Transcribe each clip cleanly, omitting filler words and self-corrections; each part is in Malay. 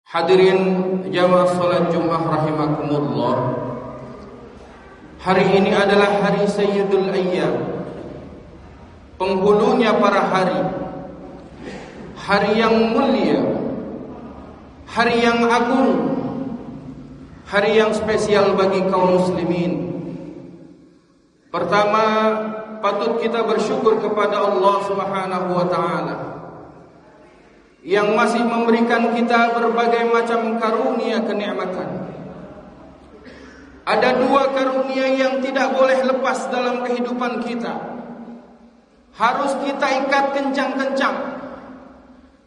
Hadirin jamaah salat Jumat rahimakumullah. Hari ini adalah hari Sayyidul Ayyam, penghulunya para hari. Hari yang mulia, hari yang agung, hari yang spesial bagi kaum muslimin. Pertama, patut kita bersyukur kepada Allah Subhanahu wa taala yang masih memberikan kita berbagai macam karunia kenikmatan. Ada dua karunia yang tidak boleh lepas dalam kehidupan kita, harus kita ikat kencang-kencang,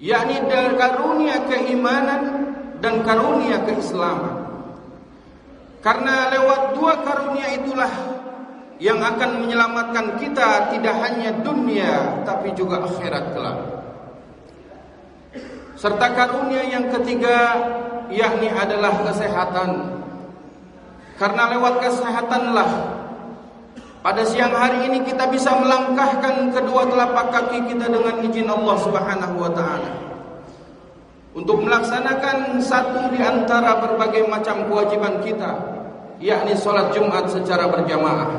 yakni dari karunia keimanan dan karunia keislaman. Karena lewat dua karunia itulah yang akan menyelamatkan kita tidak hanya dunia tapi juga akhirat kelak. Serta karunia yang ketiga yakni adalah kesehatan. Karena lewat kesehatanlah pada siang hari ini kita bisa melangkahkan kedua telapak kaki kita dengan izin Allah Subhanahu wa taala untuk melaksanakan satu di antara berbagai macam kewajiban kita, yakni salat Jumat secara berjamaah.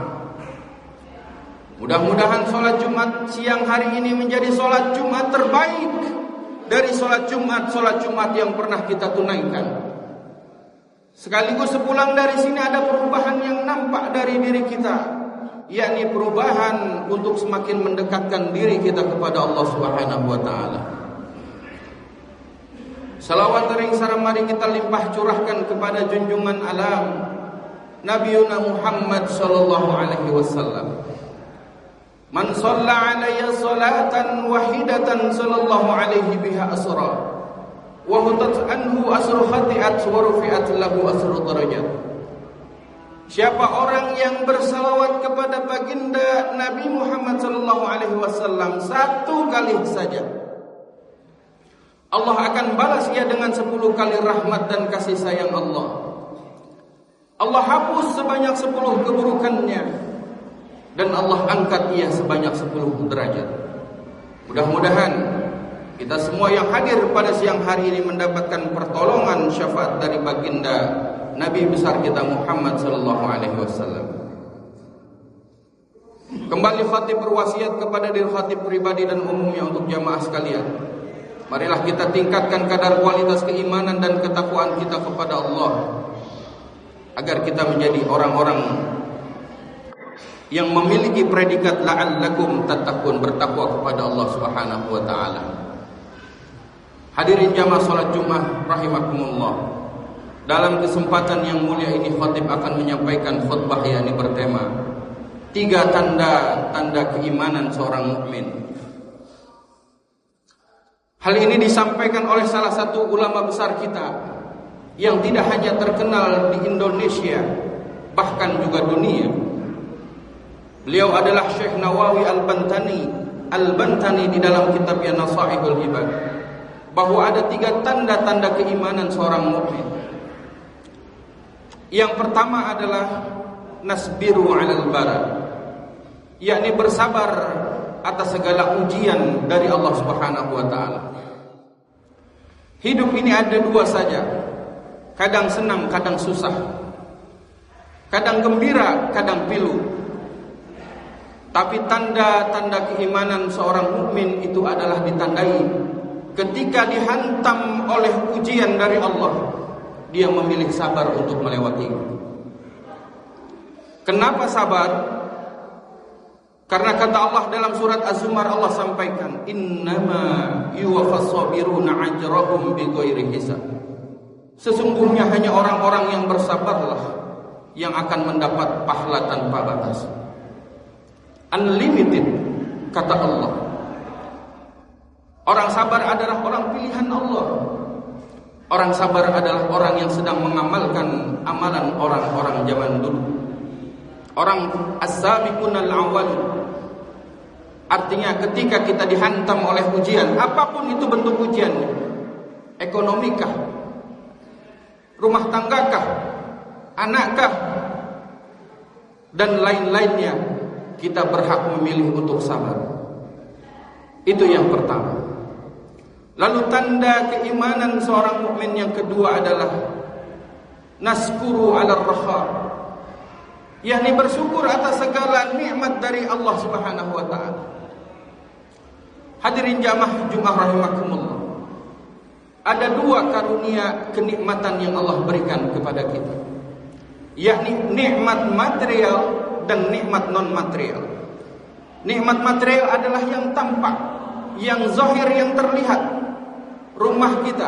Mudah-mudahan salat Jumat siang hari ini menjadi salat Jumat terbaik dari salat Jumat yang pernah kita tunaikan. Sekaligus sepulang dari sini ada perubahan yang nampak dari diri kita, yakni perubahan untuk semakin mendekatkan diri kita kepada Allah Subhanahu wa taala. Salawat ring saramari kita limpah curahkan kepada junjungan alam Nabiuna Muhammad sallallahu alaihi wasallam. Man shalla alayya salatan wahidatan sallallahu alaihi biha asra wa hutat anhu asru khati'at wa rufi'at lahu asru darajat. Siapa orang yang bersalawat kepada baginda Nabi Muhammad sallallahu alaihi wasallam satu kali saja, Allah akan balas ia dengan 10 kali rahmat dan kasih sayang Allah. Allah hapus sebanyak 10 keburukannya dan Allah angkat ia sebanyak 10 derajat. Mudah-mudahan kita semua yang hadir pada siang hari ini mendapatkan pertolongan syafaat dari baginda Nabi besar kita Muhammad sallallahu alaihi wasallam. Kembali khatib berwasiat kepada diri khatib pribadi dan umumnya untuk jamaah sekalian. Marilah kita tingkatkan kadar kualitas keimanan dan ketakwaan kita kepada Allah agar kita menjadi orang-orang yang memiliki predikat la'allakum tattaqun, bertakwa kepada Allah Subhanahu wa taala. Hadirin jamaah salat Jumat rahimakumullah. Dalam kesempatan yang mulia ini khatib akan menyampaikan khutbah yang bertema 3 tanda-tanda keimanan seorang mukmin. Hal ini disampaikan oleh salah satu ulama besar kita yang tidak hanya terkenal di Indonesia bahkan juga dunia. Beliau adalah Syekh Nawawi Al-Bantani di dalam kitabnya Nasaihul Ibad, bahwa ada 3 tanda-tanda keimanan seorang mukmin. Yang pertama adalah nasbiru 'alal bara, yakni bersabar atas segala ujian dari Allah Subhanahu wa taala. Hidup ini ada 2 saja, kadang senang, kadang susah, kadang gembira, kadang pilu. Tapi tanda-tanda keimanan seorang mukmin itu adalah ditandai ketika dihantam oleh ujian dari Allah, dia memilih sabar untuk melewati. Kenapa sabar? Karena kata Allah dalam surat Az-Zumar, Allah sampaikan, innama yuwaffas sabiruna ajrahum bighairi hisab. Sesungguhnya hanya orang-orang yang bersabarlah yang akan mendapat pahala tanpa batas. Unlimited, kata Allah. Orang sabar adalah orang pilihan Allah. Orang sabar adalah orang yang sedang mengamalkan amalan orang-orang zaman dulu. Orang as-sabiqunal awwalun. Artinya ketika kita dihantam oleh ujian, apapun itu bentuk ujiannya, ekonomikah, rumah tanggakah, anakkah, dan lain-lainnya, kita berhak memilih untuk sabar. Itu yang pertama. Lalu tanda keimanan seorang mukmin yang kedua adalah naskuru 'ala ar-raha, yakni bersyukur atas segala nikmat dari Allah Subhanahu wa taala. Hadirin jamaah Jumat rahimakumullah. Ada dua karunia kenikmatan yang Allah berikan kepada kita, yakni nikmat material dan nikmat non material. Nikmat material adalah yang tampak, yang zahir, yang terlihat. Rumah kita,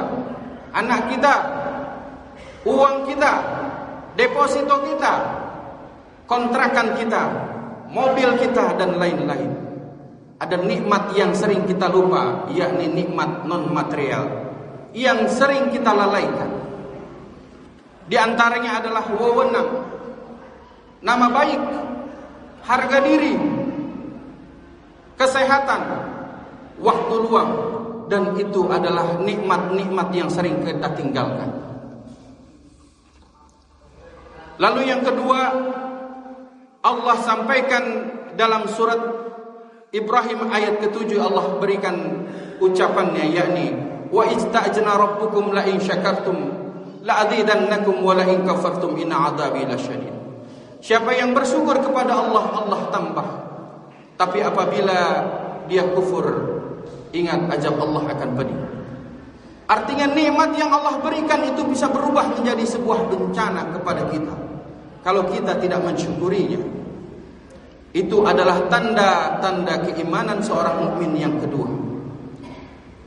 anak kita, uang kita, deposito kita, kontrakan kita, mobil kita, dan lain-lain. Ada nikmat yang sering kita lupa, yakni nikmat non material yang sering kita lalaikan. Di antaranya adalah wewenang, nama baik, harga diri, kesehatan, waktu luang, dan itu adalah nikmat-nikmat yang sering kita tinggalkan. Lalu yang kedua, Allah sampaikan dalam surat Ibrahim ayat ke-7, Allah berikan ucapannya, yakni wa istajna rabbukum la in syakartum la azidannakum wa la in kafartum inna adzabi lasyadid. Siapa yang bersyukur kepada Allah, Allah tambah. Tapi apabila dia kufur, ingat ajab Allah akan pedih. Artinya nikmat yang Allah berikan itu bisa berubah menjadi sebuah bencana kepada kita kalau kita tidak mensyukurinya. Itu adalah tanda-tanda keimanan seorang mukmin yang kedua.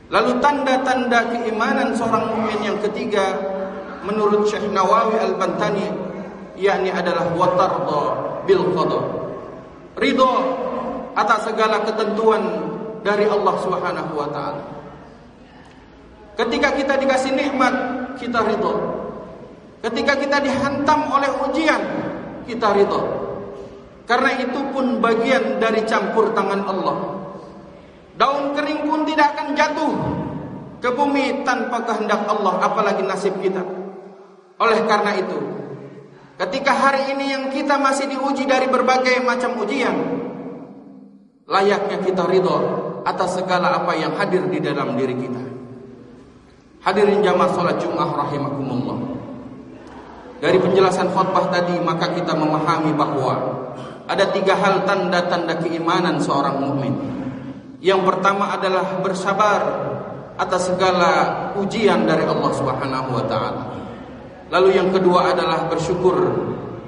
Lalu tanda-tanda keimanan seorang mukmin yang ketiga menurut Syekh Nawawi Al-Bantani, yakni adalah watarda bil qada, ridha atas segala ketentuan dari Allah Subhanahu wa taala. Ketika kita dikasih nikmat, kita ridha. Ketika kita dihantam oleh ujian, kita ridha. Karena itu pun bagian dari campur tangan Allah. Daun kering pun tidak akan jatuh ke bumi tanpa kehendak Allah, apalagi nasib kita. Oleh karena itu, ketika hari ini yang kita masih diuji dari berbagai macam ujian, layaknya kita ridha atas segala apa yang hadir di dalam diri kita. Hadirin jamaah salat Jumat rahimakumullah. Dari penjelasan khutbah tadi, maka kita memahami bahwa ada tiga hal tanda-tanda keimanan seorang mukmin. Yang pertama adalah bersabar atas segala ujian dari Allah Subhanahu wa taala. Lalu yang kedua adalah bersyukur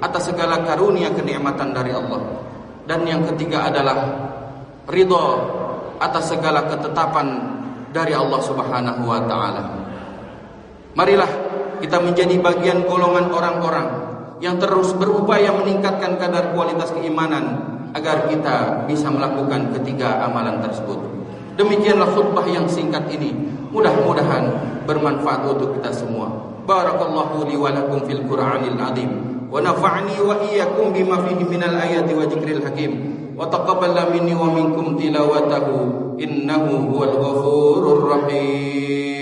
atas segala karunia kenikmatan dari Allah. Dan yang ketiga adalah ridha atas segala ketetapan dari Allah Subhanahu wa taala. Marilah kita menjadi bagian golongan orang-orang yang terus berupaya meningkatkan kadar kualitas keimanan agar kita bisa melakukan ketiga amalan tersebut. Demikianlah khutbah yang singkat ini, mudah-mudahan bermanfaat untuk kita semua. Barakallahu li wa lakum fil Qur'anil azim wa nafa'ni wa iyyakum bima fihi minal ayati wa dzikril hakim wa taqabbal minni wa minkum tilawatahu innahu huwal ghafurur rahim.